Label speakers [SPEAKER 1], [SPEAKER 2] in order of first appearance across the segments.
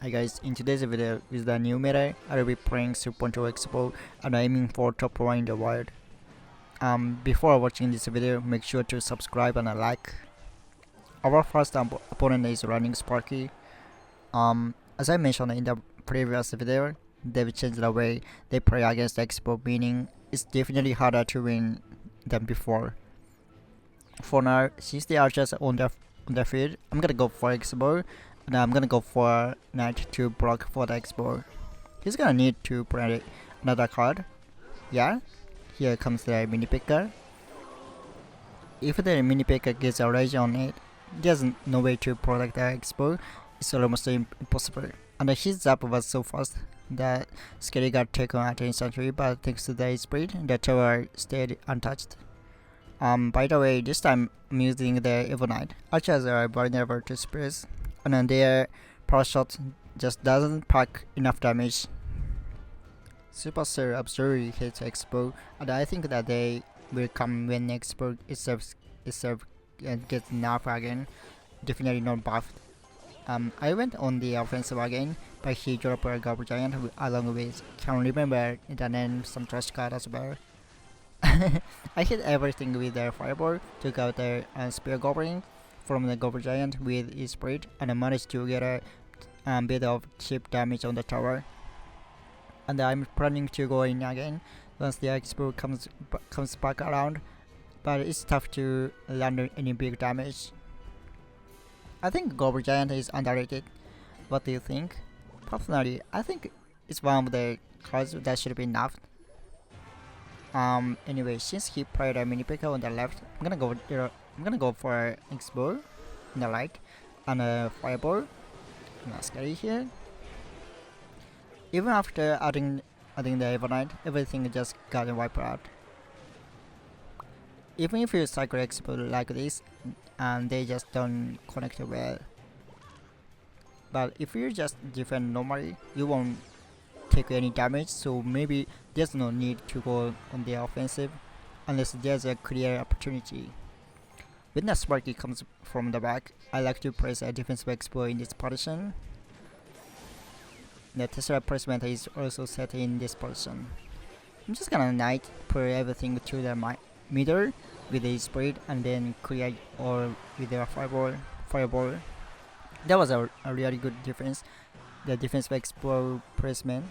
[SPEAKER 1] Hi guys, in today's video with the new meta, I will be playing Super Expo and aiming for top 1 in the world. Before watching this video, make sure to subscribe and like. Our first opponent is running Sparky. As I mentioned in the previous video, they've changed the way they play against Expo, meaning it's definitely harder to win than before. For now, since the archers are on the field, I'm gonna go for Expo. And I'm gonna go for knight to block for the Expo. He's gonna need to play another card. Yeah, here comes the mini picker. If the mini picker gets a rage on it, there's no way to protect the Expo. It's almost impossible. And his zap was so fast that Scary got taken at instantly, but thanks to the speed, the tower stayed untouched. By the way, this time I'm using the Evil Knight. Archers are vulnerable to spears, and then their power shot just doesn't pack enough damage. Supercell absolutely hates Expo, and I think that they will come when Expo itself gets nerfed again. Definitely not buffed. I went on the offensive again, but he dropped a Goblin Giant along with, can't remember the name, some trash card as well. I hit everything with the fireball, took out the spear goblin from the Goblin Giant with his spirit, and I managed to get a bit of cheap damage on the tower. And I'm planning to go in again once the Expo comes back around, but it's tough to land any big damage. I think Goblin Giant is underrated. What do you think? Personally, I think it's one of the cards that should be nerfed. Anyway, since he played a mini picker on the left, I'm gonna go for Expo on the right and a fireball. Not scary here. Even after adding the Evil Knight, everything just got wiped out. Even if you cycle Expo like this, and they just don't connect well. But if you just defend normally, you won't take any damage, so maybe there's no need to go on the offensive unless there's a clear opportunity. When the Sparky comes from the back, I like to place a defensive Expo in this position. The Tesla placement is also set in this position. I'm just gonna knight, put everything to the middle with the spirit, and then clear all with the fireball. That was a really good defense. The defensive Expo placement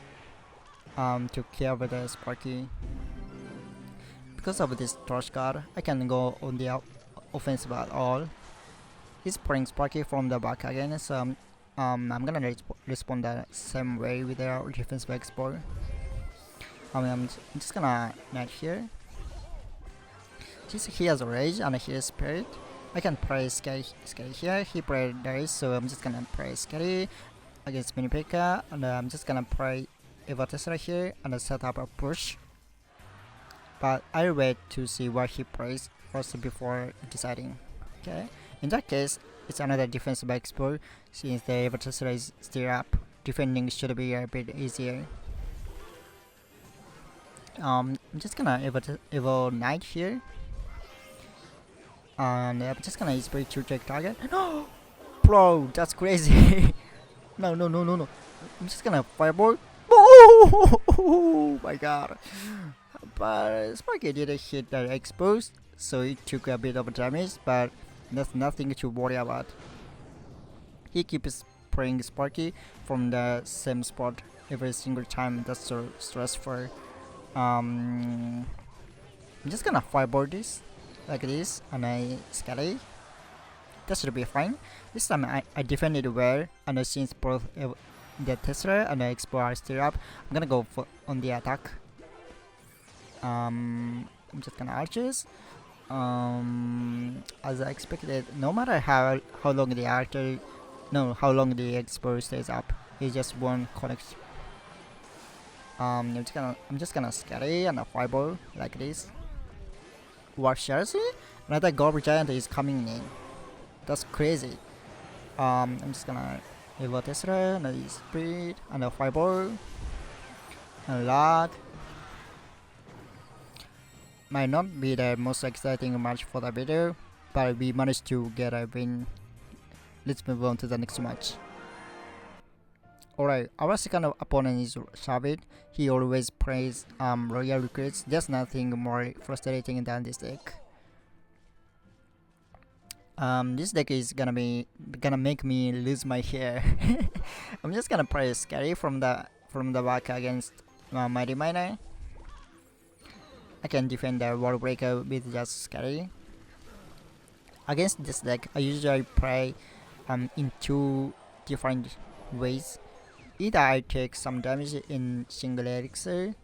[SPEAKER 1] took care of the Sparky. Because of this trash card, I can go on the offensive at all. He's playing Sparky from the back again, so I'm gonna respond the same way with the defensive Expo. I'm just gonna knight here. Since he has rage and he has spirit, I can play Scary here. He played Dice, so I'm just gonna play Scary against Mini P.E.K.K.A. and I'm just gonna play Eva Tesla here and set up a push. But I'll wait to see what he plays first before deciding. Okay, in that case, it's another defensive Expo. Since the Eva Tesla is still up, defending should be a bit easier. I'm just gonna Evo Knight here. And I'm just gonna spray to check target. No! Bro, that's crazy. No. I'm just gonna fireball. Oh my god. But Sparky didn't hit the exposed, so it took a bit of damage, but that's nothing to worry about. He keeps playing Sparky from the same spot every single time. That's so stressful. I'm just gonna fireball this like this, and I scally. That should be fine. This time I defended well, and since both the Tesla and the Expo are still up, I'm gonna go on the attack. I'm just gonna archers. As I expected, no matter how long the Expo stays up, it just won't connect. I'm just gonna scary and a fireball like this. What, seriously? Another Goblin Giant is coming in. That's crazy. I'm just gonna Evo Tesla and a speed and a fireball and lag. Might not be the most exciting match for the video, but we managed to get a win. Let's move on to the next match. Alright, our second opponent is Savid. He always plays royal recruits. There's nothing more frustrating than this deck. This deck is gonna make me lose my hair. I'm just gonna play Scary from the back against Mighty Miner. I can defend the Wall Breaker with just Scary. Against this deck, I usually play in two different ways. Either I take some damage in single elixir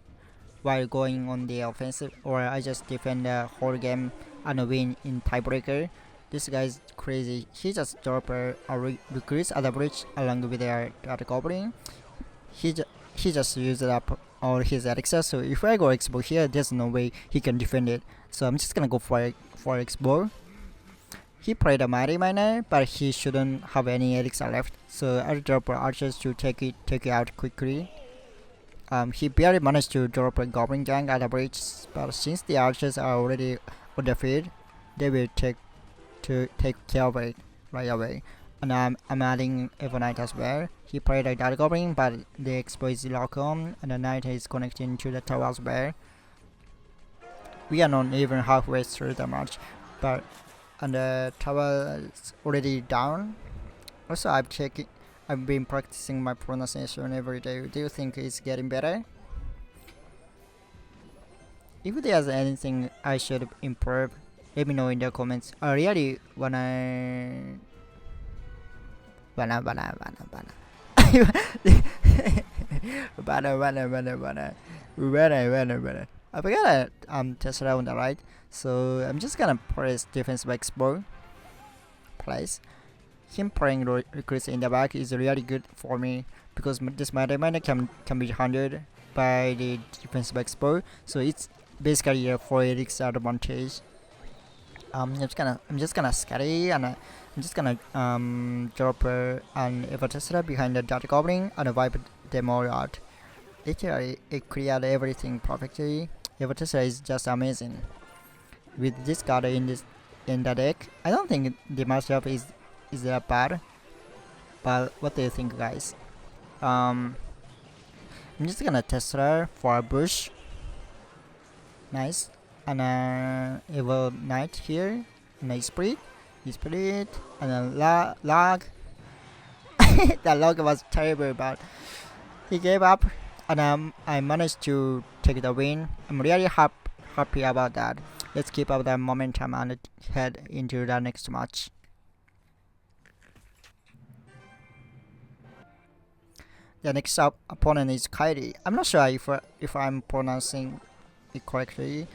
[SPEAKER 1] while going on the offensive, or I just defend the whole game and win in tiebreaker. This guy's crazy. He just dropped a recruits at the bridge along with their goblin. He just used up all his elixir. So if I go X-Bow here, there's no way he can defend it. So I'm just gonna go for X-Bow. He played a Mighty Miner, but he shouldn't have any elixir left. So I'll drop archers to take it out quickly. He barely managed to drop a goblin gang at the bridge, but since the archers are already on the field, they will take care of it right away. And I'm adding Evernight as well. He played a Dark Goblin, but the Expo is locked on, and the Knight is connecting to the tower as well. We are not even halfway through the match, but and the tower is already down. Also, I've been practicing my pronunciation every day. Do you think it's getting better? If there's anything I should improve, let me know in the comments. I really wanna I forgot test around the right, so I'm just gonna press defensive X-Bow place. Him playing recruits in the back is really good for me because this Mighty Miner can be handled by the defensive X-Bow, so it's basically a 4 elixir advantage. I'm just gonna scary, and I'm just gonna drop an Evo Tesla behind the Dark Goblin and wipe them all out. Literally, it cleared everything perfectly. Evo Tesla is just amazing. With this card in the deck, I don't think the matchup is that bad. But what do you think, guys? I'm just gonna Tesla for a bush. Nice. And Evil Knight here, and I split, and a log. That log was terrible, but he gave up, and I managed to take the win. I'm really happy about that. Let's keep up the momentum and head into the next match. The next opponent is Kylie. I'm not sure if I'm pronouncing it correctly.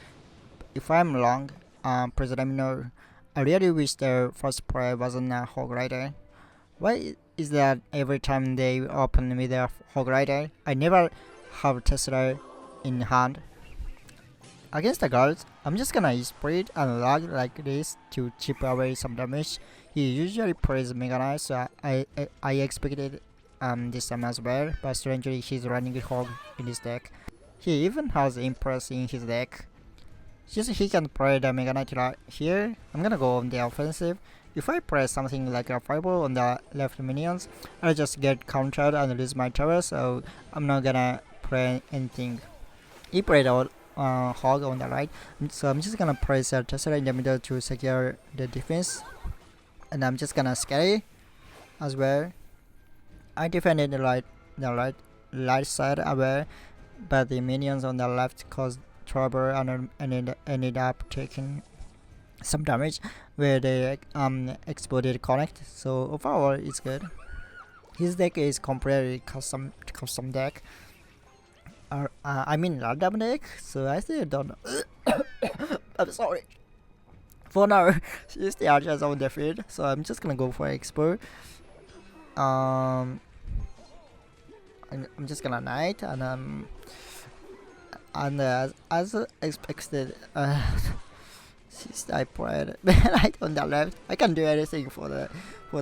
[SPEAKER 1] If I'm wrong, please let me know. I really wish the first player wasn't a Hog Rider. Why is that every time they open with a Hog Rider, I never have Tesla in hand? Against the guards, I'm just gonna spread and lag like this to chip away some damage. He usually plays Mega Knight, so I expected this time as well, but strangely he's running a Hog in his deck. He even has Impress in his deck. He can play the Mega Knight here. I'm gonna go on the offensive. If I press something like a Fireball on the left minions, I'll just get countered and lose my tower, so I'm not gonna play anything. He played a Hog on the right, so I'm just gonna press a Tesla in the middle to secure the defense. And I'm just gonna scary as well. I defended the right side away, but the minions on the left caused trouble and ended up taking some damage where they exploded connect. So overall it's good. His deck is completely custom deck. I mean random deck. So I still don't know. I'm sorry. For now, she's the archers on the field, so I'm just gonna go for Expo. I'm just gonna Knight and as expected, since I played right on the left, I can do anything for the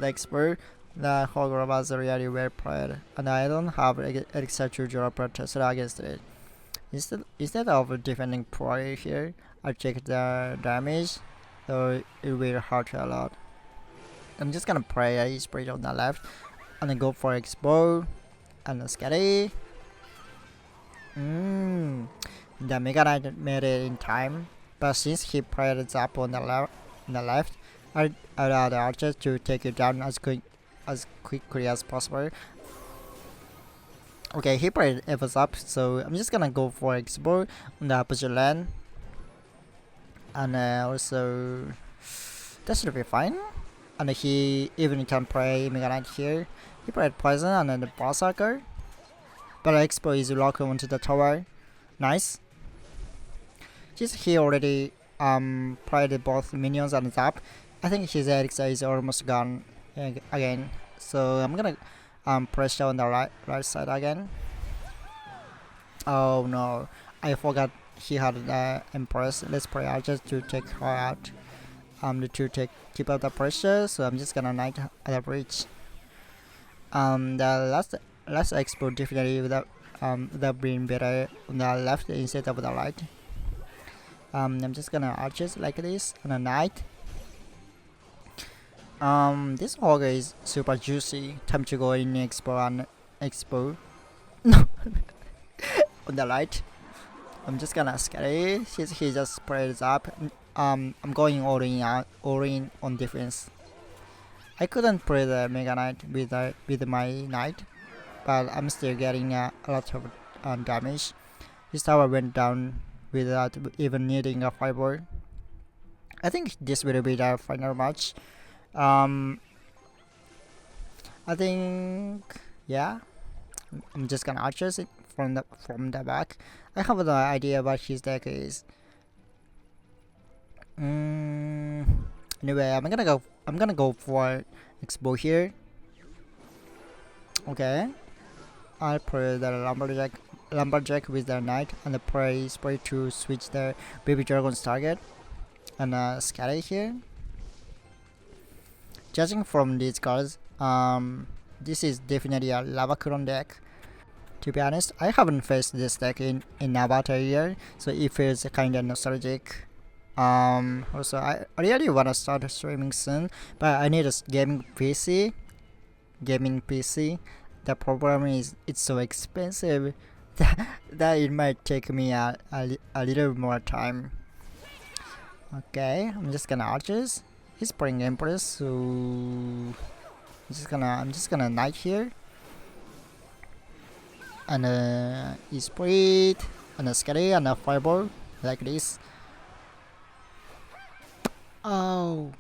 [SPEAKER 1] expert. The Hogwarts was really well played, and I don't have elixir to drop a Tesla against it. Instead of defending Prey here, I check the damage, so it will hurt a lot. I'm just gonna play a spray on the left, and then go for Expo. and Scary. The Mega Knight made it in time, but since he played it up on the left, I allowed the archers to take it down as quickly as possible. Okay, he played Evos up, so I'm just gonna go for Explore on the opposite lane. And also, that should be fine. And he even can play Mega Knight here. He played Poison and then the Berserker. But Expo is locked onto the tower. Nice. Since he already played both minions and Zap, I think his elixir is almost gone again. So I'm gonna press down the right side again. Oh no, I forgot he had the Empress. Let's pray Archer to take her out. To keep up the pressure. So I'm just gonna knight at the bridge. The last expo definitely without being better on the left instead of the right. I'm just gonna arches like this and a knight. This Ogre is super juicy. Time to go in expo and expo. No, on the right. I'm just gonna scary. He just spreads up. I'm going all in on defense. I couldn't play the Mega Knight with my knight, but I'm still getting a lot of damage. His tower went down without even needing a fireball. I think this will be the final match. I think yeah. I'm just gonna archers it from the back. I have no idea what his deck is. Anyway, I'm gonna go for Expo here. Okay. I'll play the lumberjack with the knight and the spray to switch the baby dragon's target and scatter here. Judging from these cards, this is definitely a lava clone deck. To be honest, I haven't faced this deck in about a year, so it feels kinda nostalgic. Also, I really wanna start streaming soon, but I need a gaming PC. The problem is it's so expensive that it might take me a little more time. Okay, I'm just gonna archers. He's playing Empress, so I'm just gonna knight here. And e-spirit and a scary and a fireball like this. Oh,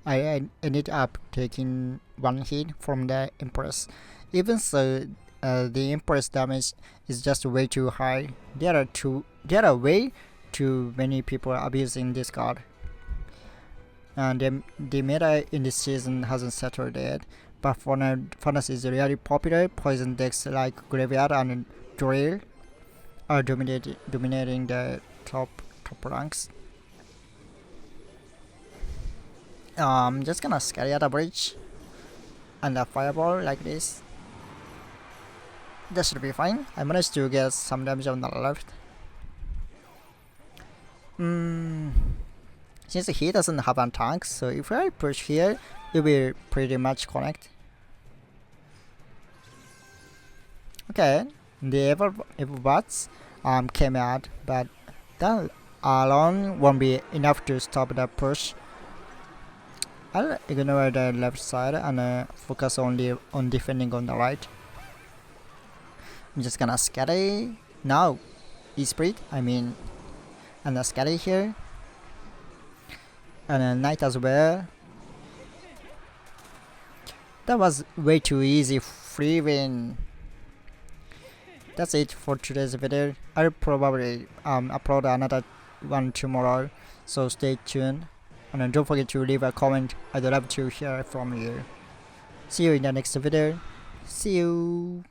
[SPEAKER 1] I ended up taking one hit from the Empress. Even so, the Empress damage is just way too high. There are way too many people abusing this card. And the meta in this season hasn't settled yet. But for now, Funness is really popular. Poison decks like Graveyard and Drill are dominating the top ranks. I'm just gonna scary at a bridge and a fireball like this. That should be fine. I managed to get some damage on the left. Since he doesn't have a tank, so if I push here, it will pretty much connect. Okay, the Everbots came out, but that alone won't be enough to stop the push. I'll ignore the left side and focus only on defending on the right. I'm just gonna scatter now. E-spirit, and a scatter here. And a knight as well. That was way too easy. Free win. That's it for today's video. I'll probably upload another one tomorrow, so stay tuned. And don't forget to leave a comment. I'd love to hear from you. See you in the next video. See you.